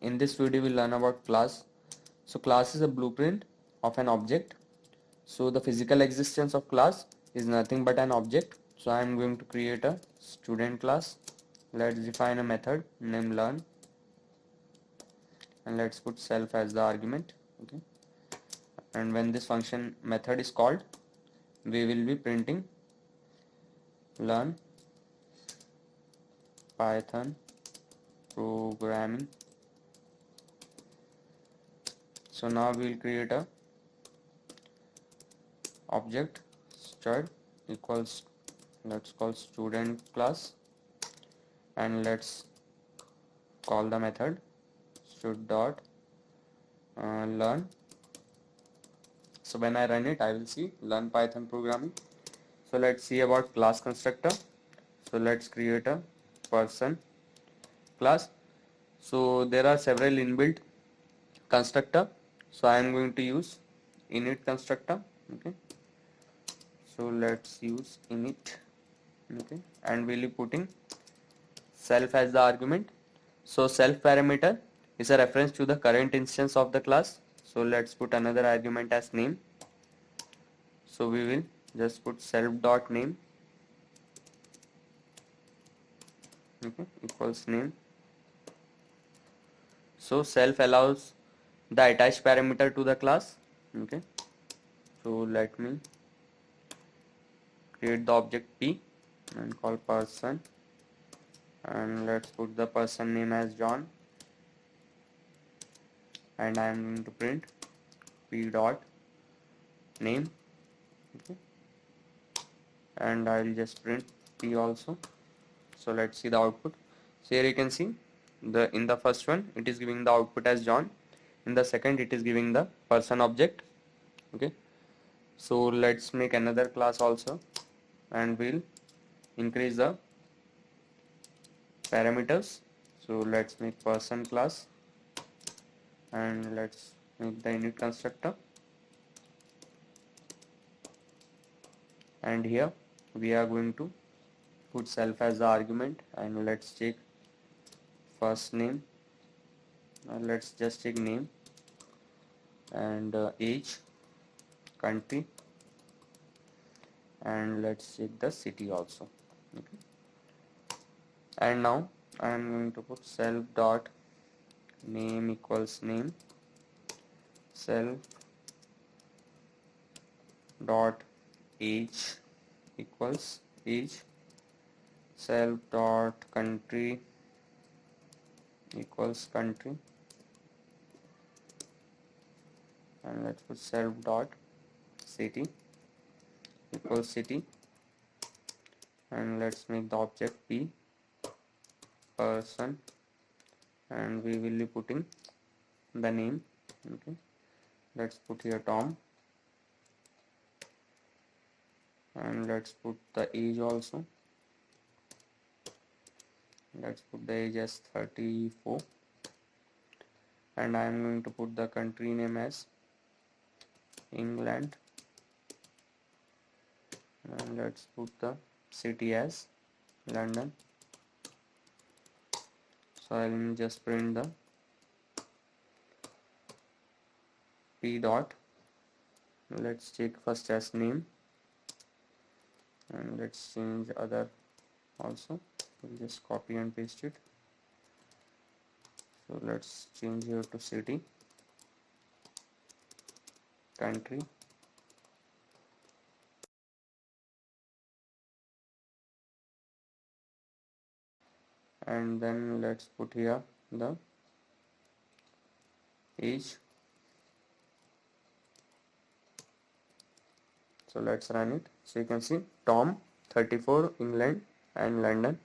In this video we'll learn about class. So class is a blueprint of an object. So the physical existence of class is nothing but an object. So I am going to create a student class. Let's define a method named learn, and let's put self as the argument. Okay. And when this function method is called, we will be printing learn Python programming. So now we will create a object stud equals, let's call student class, and let's call the method stud dot learn. So when I run it, I will see learn Python programming. So let's see about class constructor. So let's create a person class. So there are several inbuilt constructor. So I am going to use init constructor. Okay. So let's use init. Okay. And we'll be putting self as the argument. So self parameter is a reference to the current instance of the class. So let's put another argument as name. So we will just put self dot name, okay, equals name. So self allows the attached parameter to the class. Okay. So let me create the object P and call person, and let's put the person name as John, and I am going to print P dot name. Okay. And I will just print P also. So let's see the output. So here you can see in the first one it is giving the output as John, in the second it is giving the person object. Okay. So let's make another class also, and we'll increase the parameters. So let's make person class, and let's make the init constructor, and here we are going to put self as the argument, and let's take first name, let's just take name, and age, country, and let's take the city also. Okay. And now I am going to put self dot name equals name, self dot age equals age, self dot country equals country, and let's put self dot city equals city, and let's make the object P person, and we will be putting the name. Okay. Let's put here Tom, and let's put the age also. Let's put the age as 34, and I am going to put the country name as England, and let's put the city as London. So I will just print the P dot, let's take first as name, and let's change other also. We'll just copy and paste it. So let's change here to city, country, and then let's put here the age. So let's run it. So you can see Tom, 34, England, and London.